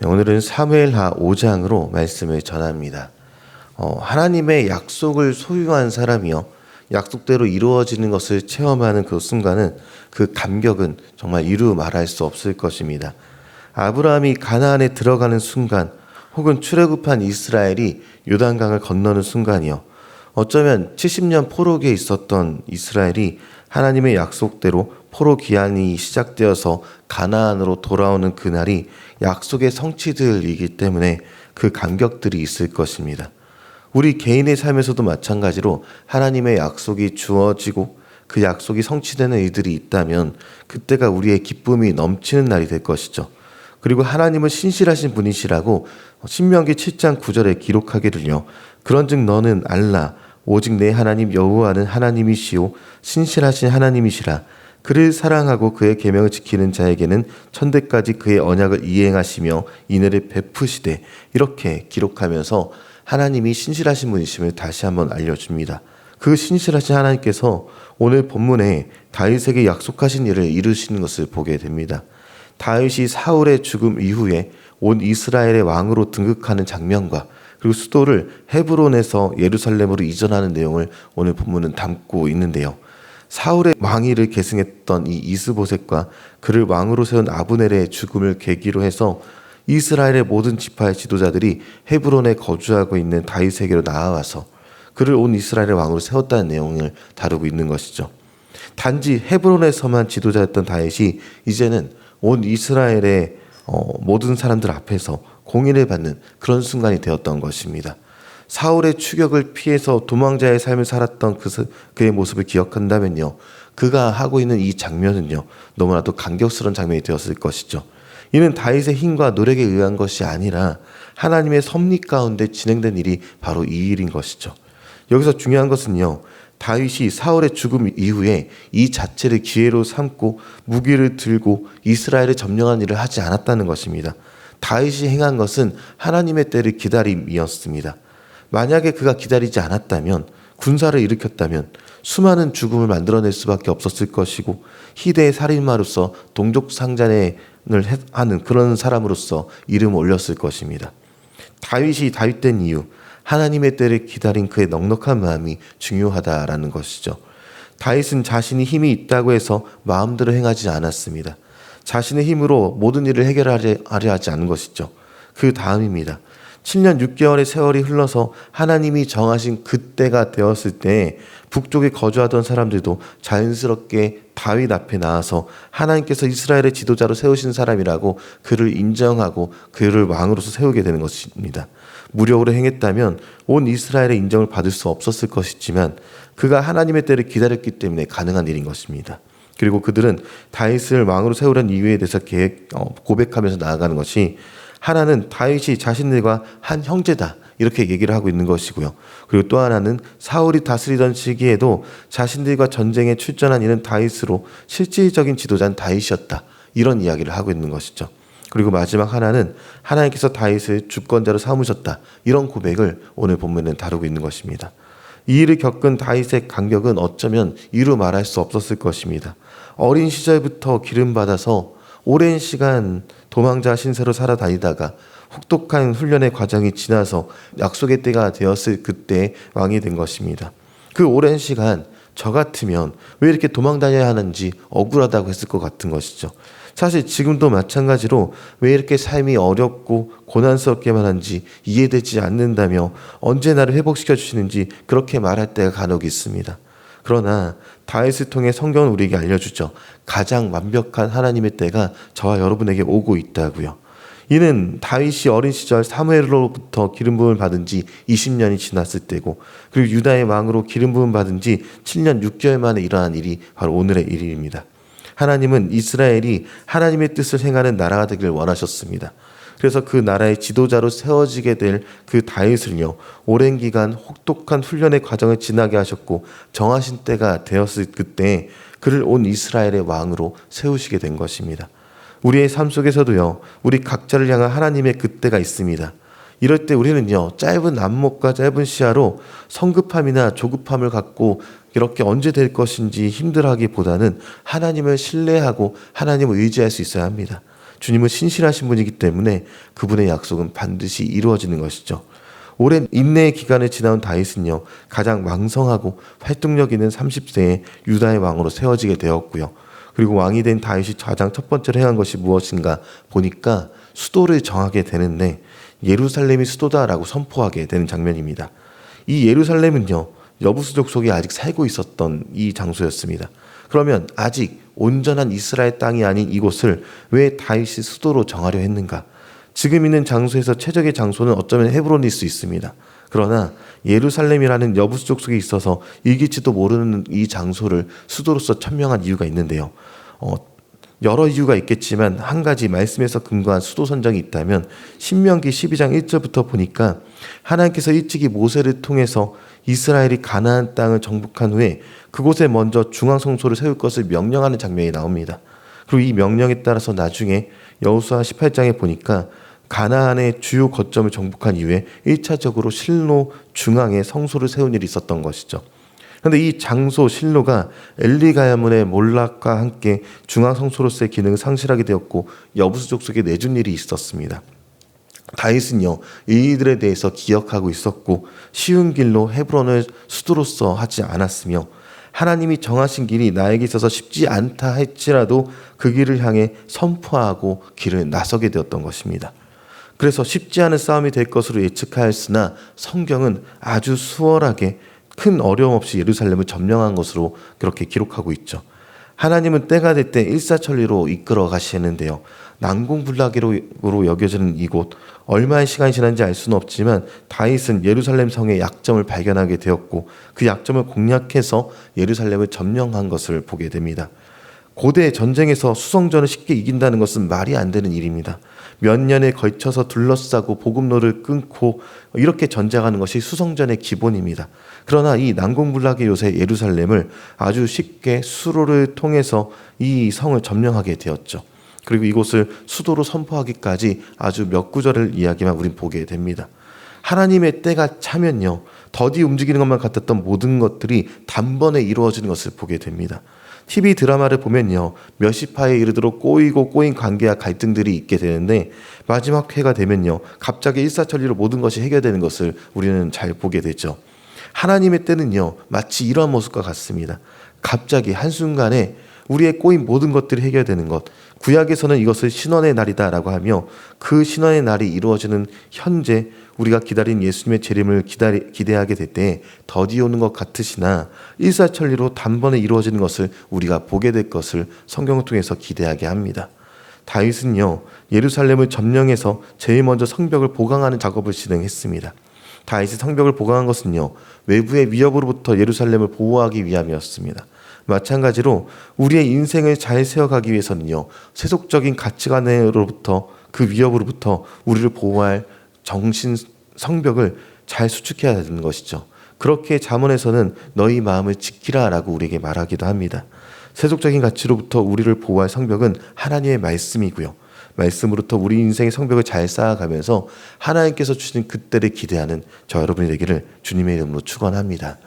오늘은 사무엘하 5장으로 말씀을 전합니다. 하나님의 약속을 소유한 사람이요, 약속대로 이루어지는 것을 체험하는 그 순간은, 그 감격은 정말 이루 말할 수 없을 것입니다. 아브라함이 가나안에 들어가는 순간, 혹은 출애굽한 이스라엘이 요단강을 건너는 순간이요, 어쩌면 70년 포로기에 있었던 이스라엘이 하나님의 약속대로 포로 기한이 시작되어서 가나안으로 돌아오는 그날이 약속의 성취들이기 때문에 그 감격들이 있을 것입니다. 우리 개인의 삶에서도 마찬가지로 하나님의 약속이 주어지고 그 약속이 성취되는 일들이 있다면 그때가 우리의 기쁨이 넘치는 날이 될 것이죠. 그리고 하나님은 신실하신 분이시라고 신명기 7장 9절에 기록하기를요, 그런즉 너는 알라 오직 내 하나님 여호와는 하나님이시오 신실하신 하나님이시라. 그를 사랑하고 그의 계명을 지키는 자에게는 천대까지 그의 언약을 이행하시며 인애를 베푸시되, 이렇게 기록하면서 하나님이 신실하신 분이심을 다시 한번 알려줍니다. 그 신실하신 하나님께서 오늘 본문에 다윗에게 약속하신 일을 이루시는 것을 보게 됩니다. 다윗이 사울의 죽음 이후에 온 이스라엘의 왕으로 등극하는 장면과 그리고 수도를 헤브론에서 예루살렘으로 이전하는 내용을 오늘 본문은 담고 있는데요. 사울의 왕위를 계승했던 이 이스보셋과 그를 왕으로 세운 아브넬의 죽음을 계기로 해서 이스라엘의 모든 지파의 지도자들이 헤브론에 거주하고 있는 다윗에게로 나아와서 그를 온 이스라엘의 왕으로 세웠다는 내용을 다루고 있는 것이죠. 단지 헤브론에서만 지도자였던 다윗이 이제는 온 이스라엘의 모든 사람들 앞에서 공인을 받는 그런 순간이 되었던 것입니다. 사울의 추격을 피해서 도망자의 삶을 살았던 그의 모습을 기억한다면요, 그가 하고 있는 이 장면은요, 너무나도 감격스러운 장면이 되었을 것이죠. 이는 다윗의 힘과 노력에 의한 것이 아니라 하나님의 섭리 가운데 진행된 일이 바로 이 일인 것이죠. 여기서 중요한 것은요, 다윗이 사울의 죽음 이후에 이 자체를 기회로 삼고 무기를 들고 이스라엘을 점령한 일을 하지 않았다는 것입니다. 다윗이 행한 것은 하나님의 때를 기다림이었습니다. 만약에 그가 기다리지 않았다면, 군사를 일으켰다면 수많은 죽음을 만들어낼 수밖에 없었을 것이고, 희대의 살인마로서 동족상잔을 하는 그런 사람으로서 이름을 올렸을 것입니다. 다윗이 다윗된 이유, 하나님의 때를 기다린 그의 넉넉한 마음이 중요하다라는 것이죠. 다윗은 자신이 힘이 있다고 해서 마음대로 행하지 않았습니다. 자신의 힘으로 모든 일을 해결하려 하지 않은 것이죠. 그 다음입니다. 7년 6개월의 세월이 흘러서 하나님이 정하신 그때가 되었을 때 북쪽에 거주하던 사람들도 자연스럽게 다윗 앞에 나와서 하나님께서 이스라엘의 지도자로 세우신 사람이라고 그를 인정하고 그를 왕으로서 세우게 되는 것입니다. 무력으로 행했다면 온 이스라엘의 인정을 받을 수 없었을 것이지만 그가 하나님의 때를 기다렸기 때문에 가능한 일인 것입니다. 그리고 그들은 다윗을 왕으로 세우려는 이유에 대해서 고백하면서 나아가는 것이, 하나는 다윗이 자신들과 한 형제다 이렇게 얘기를 하고 있는 것이고요. 그리고 또 하나는 사울이 다스리던 시기에도 자신들과 전쟁에 출전한 이는 다윗으로 실질적인 지도자는 다윗이었다, 이런 이야기를 하고 있는 것이죠. 그리고 마지막 하나는 하나님께서 다윗을 주권자로 삼으셨다, 이런 고백을 오늘 본문은 다루고 있는 것입니다. 이 일을 겪은 다윗의 감격은 어쩌면 이루 말할 수 없었을 것입니다. 어린 시절부터 기름받아서 오랜 시간 도망자 신세로 살아다니다가 혹독한 훈련의 과정이 지나서 약속의 때가 되었을 그때 왕이 된 것입니다. 그 오랜 시간 저 같으면 왜 이렇게 도망다녀야 하는지 억울하다고 했을 것 같은 것이죠. 사실 지금도 마찬가지로 왜 이렇게 삶이 어렵고 고난스럽게만 한지 이해되지 않는다며 언제 나를 회복시켜 주시는지 그렇게 말할 때가 간혹 있습니다. 그러나 다윗을 통해 성경은 우리에게 알려주죠. 가장 완벽한 하나님의 때가 저와 여러분에게 오고 있다고요. 이는 다윗이 어린 시절 사무엘로부터 기름 부음을 받은 지 20년이 지났을 때고, 그리고 유다의 왕으로 기름 부음 받은 지 7년 6개월 만에 일어난 일이 바로 오늘의 일입니다. 하나님은 이스라엘이 하나님의 뜻을 행하는 나라가 되기를 원하셨습니다. 그래서 그 나라의 지도자로 세워지게 될 그 다윗을요, 오랜 기간 혹독한 훈련의 과정을 지나게 하셨고 정하신 때가 되었을 그때 그를 온 이스라엘의 왕으로 세우시게 된 것입니다. 우리의 삶 속에서도요, 우리 각자를 향한 하나님의 그때가 있습니다. 이럴 때 우리는요, 짧은 안목과 짧은 시야로 성급함이나 조급함을 갖고 이렇게 언제 될 것인지 힘들어하기보다는 하나님을 신뢰하고 하나님을 의지할 수 있어야 합니다. 주님은 신실하신 분이기 때문에 그분의 약속은 반드시 이루어지는 것이죠. 오랜 인내의 기간을 지나온 다윗은요, 가장 왕성하고 활동력 있는 30세에 유다의 왕으로 세워지게 되었고요. 그리고 왕이 된 다윗이 가장 첫 번째로 행한 것이 무엇인가 보니까 수도를 정하게 되는데, 예루살렘이 수도다라고 선포하게 되는 장면입니다. 이 예루살렘은요, 여부수 족속이 아직 살고 있었던 이 장소였습니다. 그러면 아직 온전한 이스라엘 땅이 아닌 이곳을 왜 다윗이 수도로 정하려 했는가? 지금 있는 장소에서 최적의 장소는 어쩌면 헤브론일 수 있습니다. 그러나 예루살렘이라는 여부수 족속에 있어서 이길지도 모르는 이 장소를 수도로서 천명한 이유가 있는데요. 여러 이유가 있겠지만 한 가지 말씀에서 근거한 수도 선정이 있다면 신명기 12장 1절부터 보니까 하나님께서 일찍이 모세를 통해서 이스라엘이 가나안 땅을 정복한 후에 그곳에 먼저 중앙성소를 세울 것을 명령하는 장면이 나옵니다. 그리고 이 명령에 따라서 나중에 여호수아 18장에 보니까 가나안의 주요 거점을 정복한 이후에 1차적으로 실로 중앙에 성소를 세운 일이 있었던 것이죠. 그런데 이 장소 실로가 엘리 가야문의 몰락과 함께 중앙 성소로서의 기능을 상실하게 되었고 여부수 족속에 내준 일이 있었습니다. 다윗은요, 이 일들에 대해서 기억하고 있었고 쉬운 길로 헤브론을 수도로서 하지 않았으며 하나님이 정하신 길이 나에게 있어서 쉽지 않다 할지라도 그 길을 향해 선포하고 길을 나서게 되었던 것입니다. 그래서 쉽지 않은 싸움이 될 것으로 예측하였으나 성경은 아주 수월하게 큰 어려움 없이 예루살렘을 점령한 것으로 그렇게 기록하고 있죠. 하나님은 때가 될 때 일사천리로 이끌어 가시는데요. 난공불락으로 여겨지는 이곳, 얼마의 시간이 지난지 알 수는 없지만 다윗은 예루살렘 성의 약점을 발견하게 되었고 그 약점을 공략해서 예루살렘을 점령한 것을 보게 됩니다. 고대 전쟁에서 수성전을 쉽게 이긴다는 것은 말이 안 되는 일입니다. 몇 년에 걸쳐서 둘러싸고 보급로를 끊고 이렇게 전쟁하는 것이 수성전의 기본입니다. 그러나 이 난공불락의 요새 예루살렘을 아주 쉽게 수로를 통해서 이 성을 점령하게 되었죠. 그리고 이곳을 수도로 선포하기까지 아주 몇 구절을 이야기만 우린 보게 됩니다. 하나님의 때가 차면요, 더디 움직이는 것만 같았던 모든 것들이 단번에 이루어지는 것을 보게 됩니다. TV 드라마를 보면요, 몇십 화에 이르도록 꼬이고 꼬인 관계와 갈등들이 있게 되는데 마지막 회가 되면요, 갑자기 일사천리로 모든 것이 해결되는 것을 우리는 잘 보게 되죠. 하나님의 때는요, 마치 이러한 모습과 같습니다. 갑자기 한순간에 우리의 꼬인 모든 것들이 해결되는 것, 구약에서는 이것을 신원의 날이다라고 하며 그 신원의 날이 이루어지는 현재 우리가 기다린 예수님의 재림을 기대하게 될 때 더디 오는 것 같으시나 일사천리로 단번에 이루어지는 것을 우리가 보게 될 것을 성경을 통해서 기대하게 합니다. 다윗은요, 예루살렘을 점령해서 제일 먼저 성벽을 보강하는 작업을 진행했습니다. 다윗이 성벽을 보강한 것은요, 외부의 위협으로부터 예루살렘을 보호하기 위함이었습니다. 마찬가지로 우리의 인생을 잘 세워가기 위해서는요, 세속적인 가치관으로부터 그 위협으로부터 우리를 보호할 정신 성벽을 잘 수축해야 되는 것이죠. 그렇게 잠언에서는 너희 마음을 지키라 라고 우리에게 말하기도 합니다. 세속적인 가치로부터 우리를 보호할 성벽은 하나님의 말씀이고요, 말씀으로부터 우리 인생의 성벽을 잘 쌓아가면서 하나님께서 주신 그때를 기대하는 저 여러분이 되기를 주님의 이름으로 축원합니다.